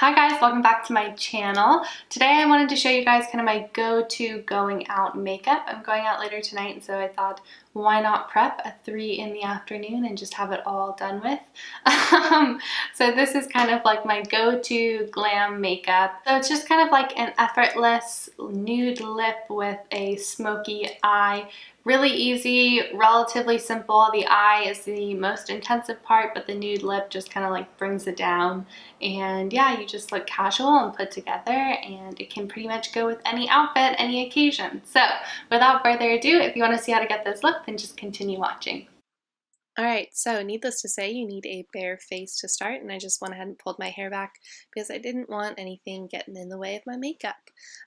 Hi guys, welcome back to my channel. Today I wanted to show you guys kind of my go-to going out makeup. I'm going out later tonight, and so I thought, why not prep at 3 in the afternoon and just have it all done with. So this is kind of like my go-to glam makeup. So it's just kind of like an effortless nude lip with a smoky eye. Really easy, relatively simple. The eye is the most intensive part, but the nude lip just kind of like brings it down. And yeah, you just look casual and put together, and it can pretty much go with any outfit, any occasion. So without further ado, if you want to see how to get this look, then just continue watching. Alright, so needless to say, you need a bare face to start, and I just went ahead and pulled my hair back because I didn't want anything getting in the way of my makeup.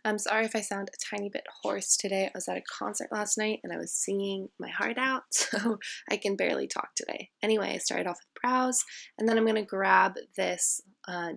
I'm sorry if I sound a tiny bit hoarse today. I was at a concert last night and I was singing my heart out, so I can barely talk today. Anyway, I started off with brows, and then I'm going to grab this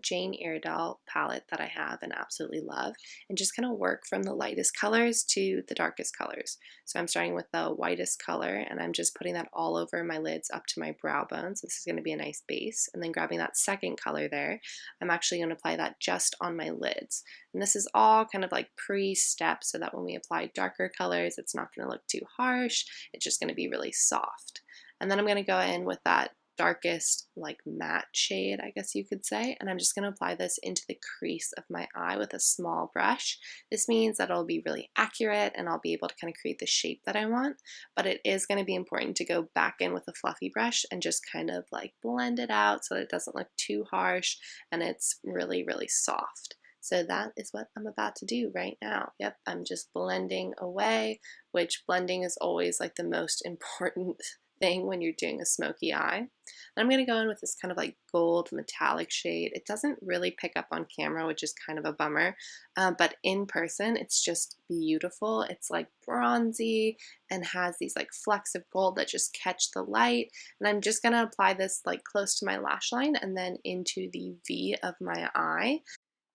Jane Iredale palette that I have and absolutely love, and just kind of work from the lightest colors to the darkest colors. So I'm starting with the whitest color, and I'm just putting that all over my lids up to my brow bone. So this is going to be a nice base. And then grabbing that second color there, I'm actually going to apply that just on my lids. And this is all kind of like pre-step so that when we apply darker colors, it's not going to look too harsh. It's just going to be really soft. And then I'm going to go in with that darkest like matte shade, I guess you could say, and I'm just going to apply this into the crease of my eye with a small brush. This means that it'll be really accurate and I'll be able to kind of create the shape that I want, but it is going to be important to go back in with a fluffy brush and just kind of like blend it out so that it doesn't look too harsh and it's really, really soft. So that is what I'm about to do right now. Yep, I'm just blending away, which blending is always like the most important thing when you're doing a smoky eye. And I'm going to go in with this kind of like gold metallic shade. It doesn't really pick up on camera, which is kind of a bummer, but in person it's just beautiful. It's like bronzy and has these like flecks of gold that just catch the light. And I'm just going to apply this like close to my lash line and then into the V of my eye.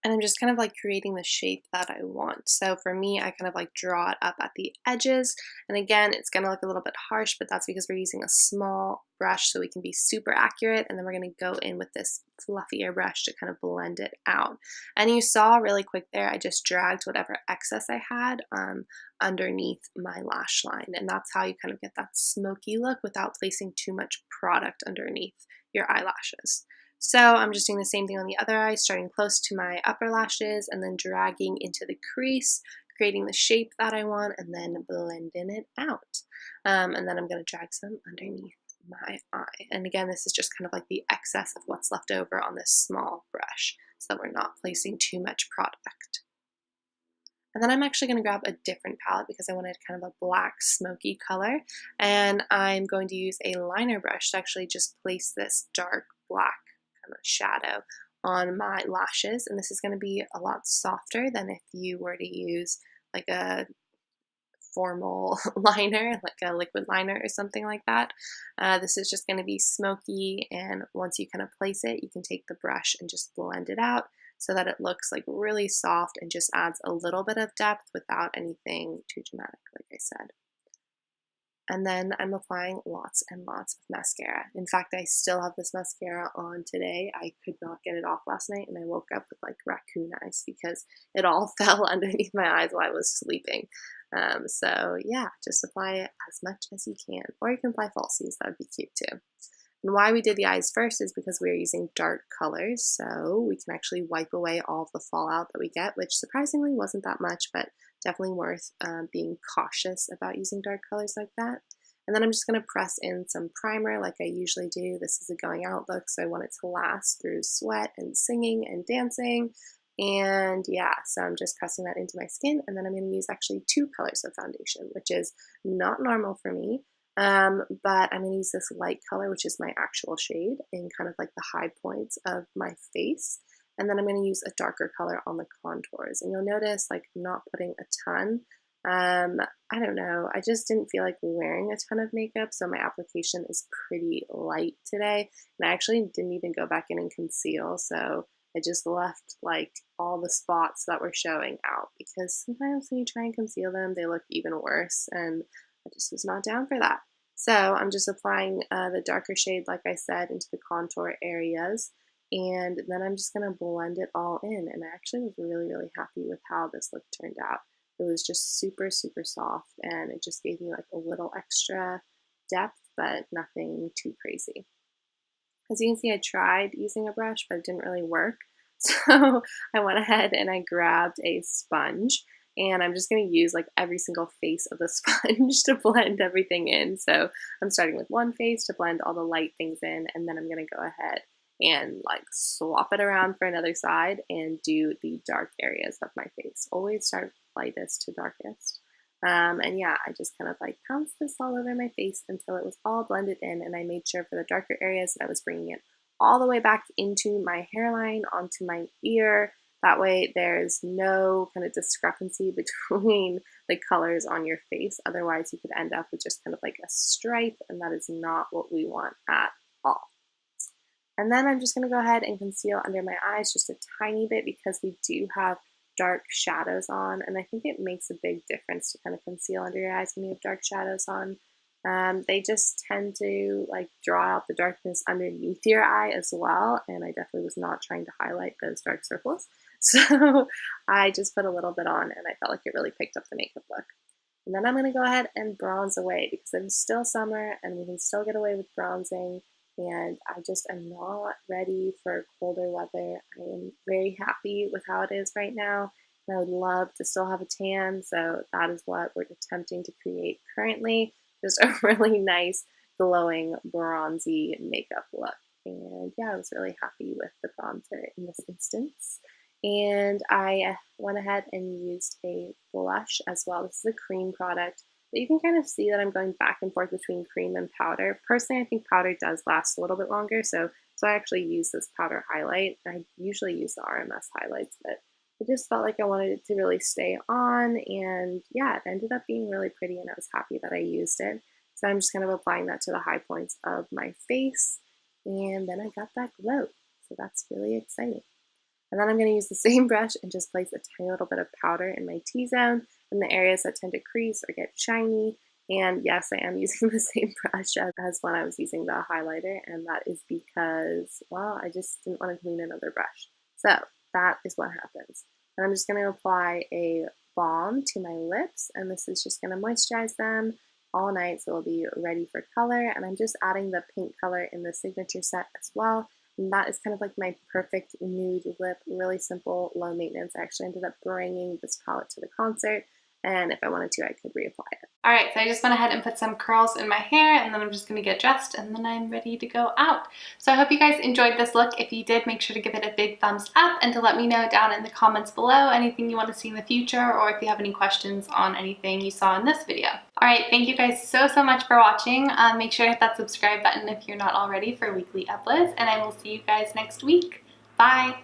And I'm just kind of like creating the shape that I want. So for me, I kind of like draw it up at the edges. And again, it's going to look a little bit harsh, but that's because we're using a small brush so we can be super accurate. And then we're going to go in with this fluffier brush to kind of blend it out. And you saw really quick there, I just dragged whatever excess I had underneath my lash line. And that's how you kind of get that smoky look without placing too much product underneath your eyelashes. So I'm just doing the same thing on the other eye, starting close to my upper lashes and then dragging into the crease, creating the shape that I want, and then blending it out. And then I'm going to drag some underneath my eye. And again, this is just kind of like the excess of what's left over on this small brush so that we're not placing too much product. And then I'm actually going to grab a different palette because I wanted kind of a black smoky color. And I'm going to use a liner brush to actually just place this dark black shadow on my lashes, and this is going to be a lot softer than if you were to use like a formal liner, like a liquid liner or something like that. This is just going to be smoky, and once you kind of place it, you can take the brush and just blend it out so that it looks like really soft and just adds a little bit of depth without anything too dramatic, like I said. And then I'm applying lots and lots of mascara. In fact, I still have this mascara on today. I could not get it off last night, and I woke up with like raccoon eyes because it all fell underneath my eyes while I was sleeping. So yeah, just apply it as much as you can. Or you can apply falsies, that would be cute too. And why we did the eyes first is because we are using dark colors, so we can actually wipe away all of the fallout that we get, which surprisingly wasn't that much, but definitely worth being cautious about using dark colors like that. And then I'm just going to press in some primer like I usually do. This is a going out look, so I want it to last through sweat and singing and dancing. And yeah, so I'm just pressing that into my skin, and then I'm going to use actually 2 colors of foundation, which is not normal for me. But I'm going to use this light color, which is my actual shade, in kind of like the high points of my face. And then I'm going to use a darker color on the contours. And you'll notice like I'm not putting a ton. I don't know, I just didn't feel like wearing a ton of makeup, so my application is pretty light today. And I actually didn't even go back in and conceal, so I just left like all the spots that were showing out, because sometimes when you try and conceal them, they look even worse, and I just was not down for that. So I'm just applying the darker shade, like I said, into the contour areas. And then I'm just gonna blend it all in. And I actually was really, really happy with how this look turned out. It was just super, super soft, and it just gave me like a little extra depth, but nothing too crazy. As you can see, I tried using a brush, but it didn't really work. So I went ahead and I grabbed a sponge, and I'm just going to use like every single face of the sponge to blend everything in. So I'm starting with one face to blend all the light things in, and then I'm going to go ahead and like swap it around for another side and do the dark areas of my face. Always start lightest to darkest. And yeah, I just kind of like pounced this all over my face until it was all blended in, and I made sure for the darker areas that I was bringing it all the way back into my hairline, onto my ear. That way there's no kind of discrepancy between the colors on your face. Otherwise you could end up with just kind of like a stripe, and that is not what we want at all. And then I'm just going to go ahead and conceal under my eyes just a tiny bit, because we do have dark shadows on, and I think it makes a big difference to kind of conceal under your eyes when you have dark shadows on. They just tend to like draw out the darkness underneath your eye as well, and I definitely was not trying to highlight those dark circles. So I just put a little bit on, and I felt like it really picked up the makeup look. And then I'm going to go ahead and bronze away, because it is still summer and we can still get away with bronzing. And I just am not ready for colder weather. I am very happy with how it is right now, and I would love to still have a tan, so that is what we're attempting to create currently. Just a really nice, glowing, bronzy makeup look. And yeah, I was really happy with the bronzer in this instance. And I went ahead and used a blush as well. This is a cream product. But you can kind of see that I'm going back and forth between cream and powder. Personally, I think powder does last a little bit longer, so I actually use this powder highlight. I usually use the RMS highlights, but I just felt like I wanted it to really stay on, and yeah, it ended up being really pretty, and I was happy that I used it. So I'm just kind of applying that to the high points of my face, and then I got that glow. So that's really exciting. And then I'm going to use the same brush and just place a tiny little bit of powder in my T-zone in the areas that tend to crease or get shiny. And yes, I am using the same brush as when I was using the highlighter, and that is because, well, I just didn't want to clean another brush. So that is what happens. And I'm just going to apply a balm to my lips, and this is just going to moisturize them all night so they'll be ready for color. And I'm just adding the pink color in the Signature Set as well. And that is kind of like my perfect nude lip, really simple, low maintenance. I actually ended up bringing this palette to the concert, and if I wanted to, I could reapply it. All right, so I just went ahead and put some curls in my hair, and then I'm just gonna get dressed, and then I'm ready to go out. So I hope you guys enjoyed this look. If you did, make sure to give it a big thumbs up, and to let me know down in the comments below anything you want to see in the future, or if you have any questions on anything you saw in this video. All right, thank you guys so much for watching. Make sure to hit that subscribe button if you're not already for weekly uploads, and I will see you guys next week. Bye!